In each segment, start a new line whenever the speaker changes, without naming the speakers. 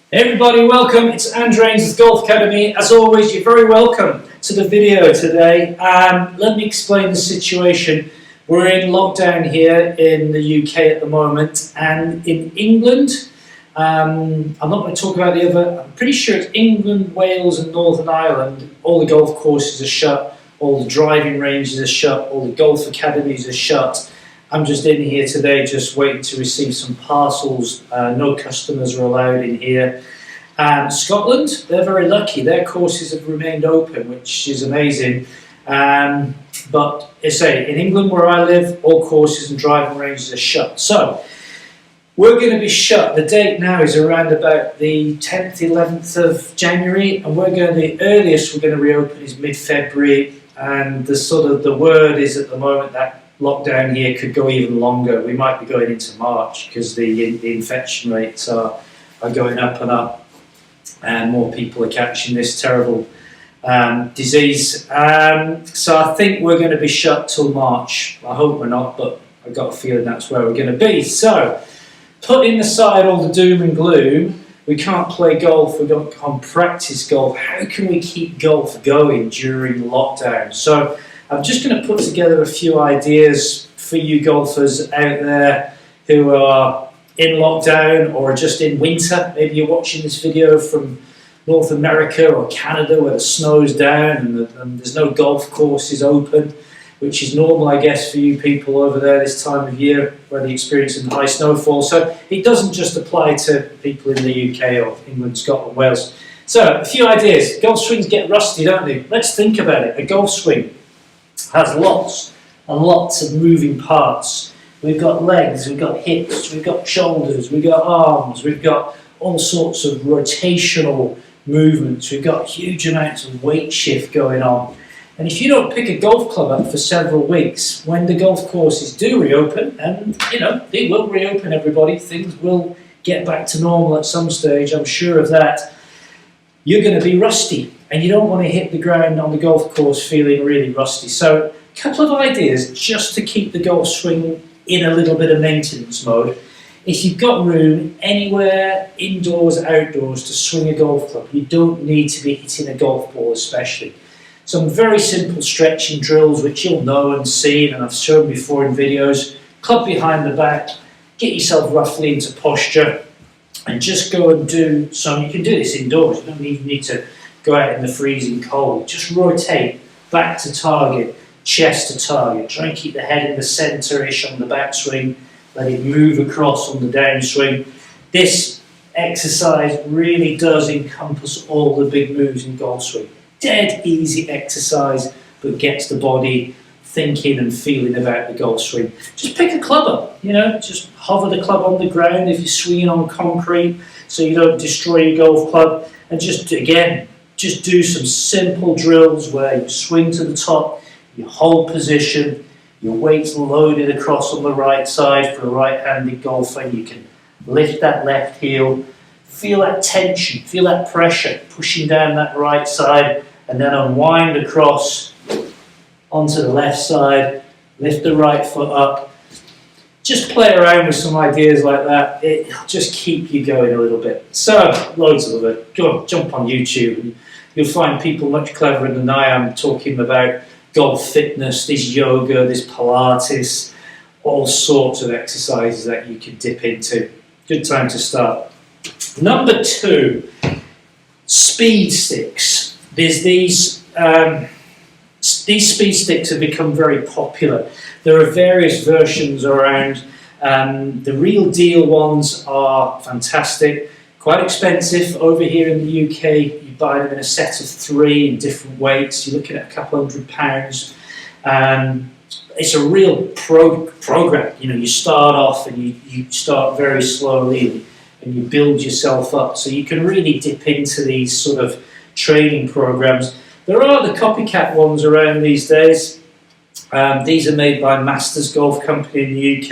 Hey everybody, welcome. It's Andrew Ainsworth Golf Academy. As always, you're very welcome to the video today. Let me explain the situation. We're in lockdown here in the UK at the moment, and in England, I'm not going to talk about the other. I'm pretty sure it's England, Wales, and Northern Ireland. All the golf courses are shut, all the driving ranges are shut, all the golf academies are shut. I'm just in here today, just waiting to receive some parcels. No customers are allowed in here. And Scotland, they're very lucky. Their courses have remained open, which is amazing. But I say, in England where I live, all courses and driving ranges are shut. So we're going to be shut. The date now is around about the 10th, 11th of January, and the earliest we're going to reopen is mid-February. And the word is at the moment that lockdown here could go even longer. We might be going into March because the infection rates are going up and up, and more people are catching this terrible disease. So I think we're going to be shut till March. I hope we're not, but I've got a feeling that's where we're going to be. So, putting aside all the doom and gloom, we can't play golf, we can't practice golf. How can we keep golf going during lockdown? So I'm just going to put together a few ideas for you golfers out there who are in lockdown or just in winter. Maybe you're watching this video from North America or Canada where the snow's down and there's no golf courses open, which is normal, I guess, for you people over there this time of year where they're experiencing high snowfall. So it doesn't just apply to people in the UK or England, Scotland, Wales. So a few ideas. Golf swings get rusty, don't they? Let's think about it. A golf swing has lots and lots of moving parts. We've got legs, we've got hips, we've got shoulders, we've got arms, we've got all sorts of rotational movements, we've got huge amounts of weight shift going on. And if you don't pick a golf club up for several weeks, when the golf courses do reopen, and they will reopen, everybody, things will get back to normal at some stage, I'm sure of that, you're going to be rusty. And you don't want to hit the ground on the golf course feeling really rusty. So a couple of ideas just to keep the golf swing in a little bit of maintenance mode. If you've got room anywhere, indoors, outdoors, to swing a golf club, you don't need to be hitting a golf ball especially. Some very simple stretching drills which you'll know and see, and I've shown before in videos. Club behind the back, get yourself roughly into posture, and just go and do some. You can do this indoors, you don't even need to go out in the freezing cold. Just rotate back to target, chest to target. Try and keep the head in the centre-ish on the backswing. Let it move across on the downswing. This exercise really does encompass all the big moves in golf swing. Dead easy exercise, but gets the body thinking and feeling about the golf swing. Just pick a club up, just hover the club on the ground if you're swinging on concrete so you don't destroy your golf club. And just do some simple drills where you swing to the top, you hold position, your weight's loaded across on the right side for a right-handed golfer, and you can lift that left heel, feel that tension, feel that pressure pushing down that right side, and then unwind across onto the left side, lift the right foot up. Just play around with some ideas like that. It'll just keep you going a little bit. So, loads of it. Go on, jump on YouTube and you'll find people much cleverer than I am talking about golf fitness, there's yoga, there's Pilates, all sorts of exercises that you can dip into. Good time to start. Number 2, speed sticks. There's these speed sticks have become very popular. There are various versions around. The real deal ones are fantastic, quite expensive over here in the UK. You buy them in a set of 3 in different weights. You're looking at a couple £100. It's a real program. You start off and you start very slowly and you build yourself up. So you can really dip into these sort of training programs. There are the copycat ones around these days. These are made by Masters Golf Company in the UK,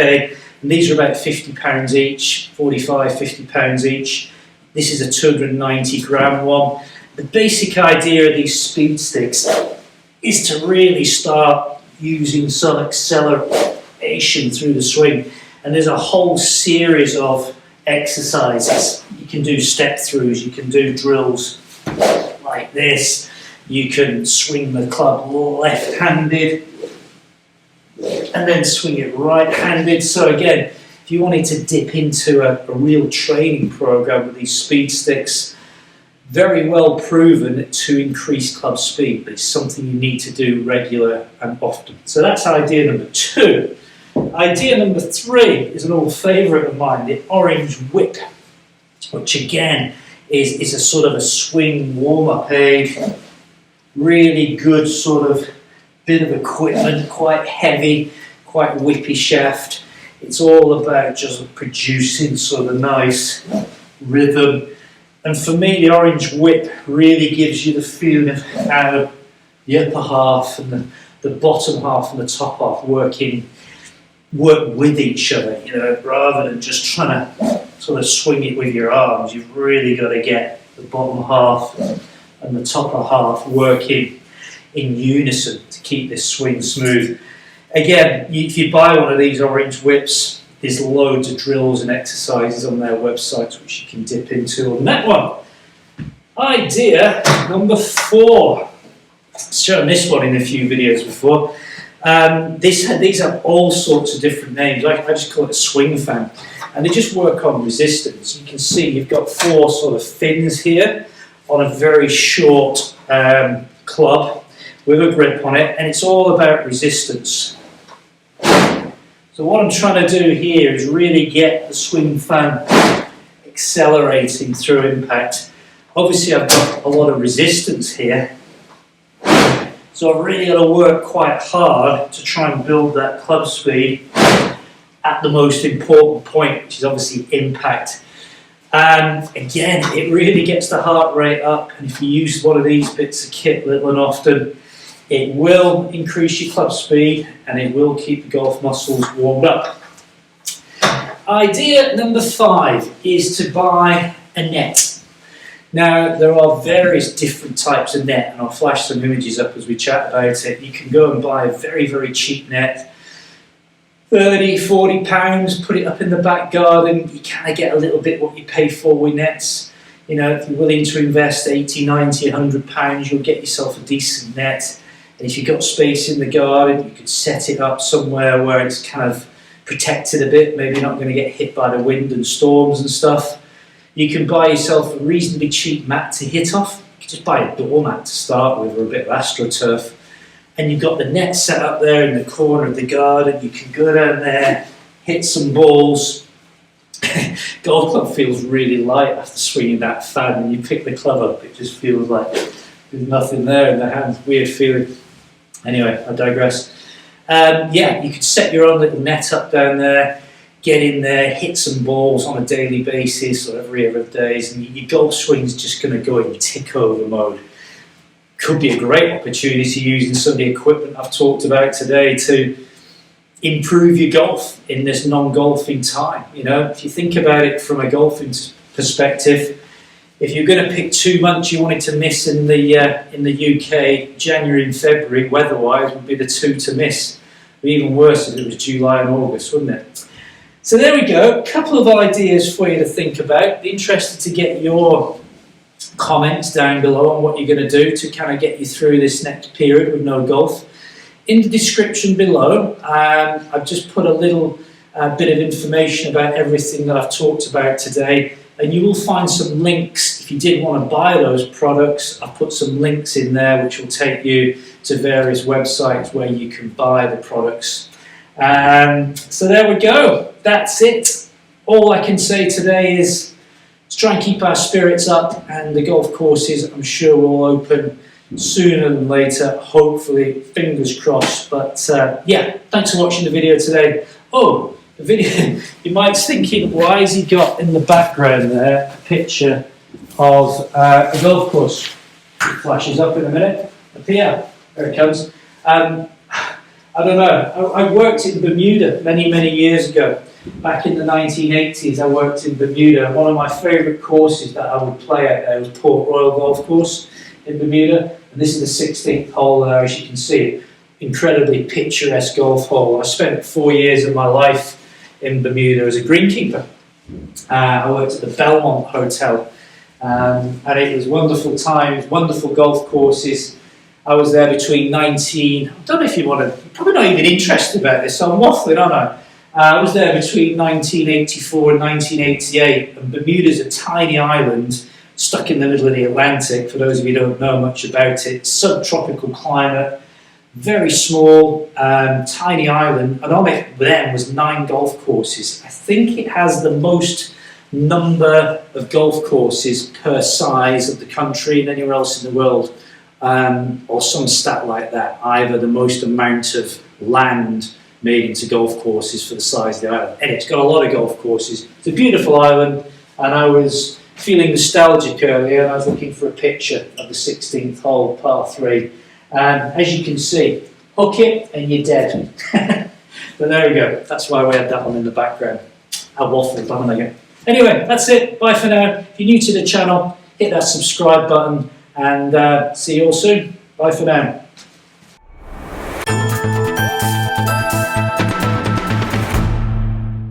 and these are about £50 each, £45–50 each. This is a 290 gram one. The basic idea of these speed sticks is to really start using some acceleration through the swing, and there's a whole series of exercises. You can do step throughs, you can do drills like this, you can swing the club left-handed and then swing it right-handed. So again, if you wanted to dip into a real training program with these speed sticks, very well proven to increase club speed, but it's something you need to do regular and often. So that's idea number 2. Idea number 3 is an old favourite of mine, the orange whip, which again is a sort of a swing warm-up aid. Really good sort of bit of equipment, quite heavy, quite whippy shaft. It's all about just producing sort of nice rhythm. And for me, the orange whip really gives you the feeling of how the upper half and the bottom half and the top half work with each other, you know, rather than just trying to sort of swing it with your arms. You've really got to get the bottom half and the top half working in unison to keep this swing smooth. Again, if you buy one of these orange whips, there's loads of drills and exercises on their websites which you can dip into on that one. Idea number 4. I've shown this one in a few videos before. These have all sorts of different names. I just call it a swing fan. And they just work on resistance. You can see you've got 4 sort of fins here on a very short club with a grip on it, and it's all about resistance. So what I'm trying to do here is really get the swing fan accelerating through impact. Obviously I've got a lot of resistance here, so I've really got to work quite hard to try and build that club speed at the most important point, which is obviously impact. And again, it really gets the heart rate up, and if you use one of these bits of kit little and often, it will increase your club speed and it will keep the golf muscles warmed up. Idea number 5 is to buy a net. Now, there are various different types of net, and I'll flash some images up as we chat about it. You can go and buy a very, very cheap net, 30, 40 pounds, put it up in the back garden. You kind of get a little bit what you pay for with nets. You know, if you're willing to invest 80, 90, 100 pounds, you'll get yourself a decent net. And if you've got space in the garden, you could set it up somewhere where it's kind of protected a bit, maybe not going to get hit by the wind and storms and stuff. You can buy yourself a reasonably cheap mat to hit off. You can just buy a doormat to start with, or a bit of AstroTurf. And you've got the net set up there in the corner of the garden. You can go down there, hit some balls. Golf club feels really light after swinging that fan, and you pick the club up, it just feels like there's nothing there in the hand. Weird feeling. Anyway, I digress. Yeah, you could set your own little net up down there, get in there, hit some balls on a daily basis or every other days, and your golf swing's just going to go in tick over mode. Could be a great opportunity using some of the equipment I've talked about today to improve your golf in this non-golfing time. You know, if you think about it from a golfing perspective, if you're going to pick 2 months you wanted to miss in the UK, January and February, weather-wise, would be the 2 to miss. It'd be even worse if it was July and August, wouldn't it? So there we go, a couple of ideas for you to think about. Be interested to get your comments down below on what you're going to do to kind of get you through this next period with no golf. In the description below, I've just put a little bit of information about everything that I've talked about today. And you will find some links if you did want to buy those products. I've put some links in there which will take you to various websites where you can buy the products. So there we go. That's it. All I can say today is let's try and keep our spirits up, and the golf courses I'm sure will open sooner than later, hopefully, fingers crossed. But yeah, thanks for watching the video today. Oh, the video, you might be thinking, why has he got in the background there a picture of a golf course? It flashes up in a minute. Up here, there it comes. I don't know, I worked in Bermuda many, many years ago. Back in the 1980s, I worked in Bermuda. One of my favourite courses that I would play at there was Port Royal Golf Course in Bermuda. And this is the 16th hole there, as you can see. Incredibly picturesque golf hole. I spent 4 years of my life in Bermuda as a greenkeeper. I worked at the Belmont Hotel, and it was wonderful times, wonderful golf courses. I was there between 19, I don't know if you want to, probably not even interested about this, so I'm waffling, aren't I? I was there between 1984 and 1988, and Bermuda's a tiny island stuck in the middle of the Atlantic, for those of you who don't know much about it. Subtropical climate, very small, tiny island, and on it then was 9 golf courses. I think it has the most number of golf courses per size of the country and anywhere else in the world, or some stat like that, either the most amount of land made into golf courses for the size of the island. And it's got a lot of golf courses. It's a beautiful island, and I was feeling nostalgic earlier, and I was looking for a picture of the 16th hole, par 3. As you can see, hook it and you're dead. But there we go. That's why we had that one in the background. I waffled, haven't I again? Anyway, that's it. Bye for now. If you're new to the channel, hit that subscribe button, and see you all soon. Bye for now.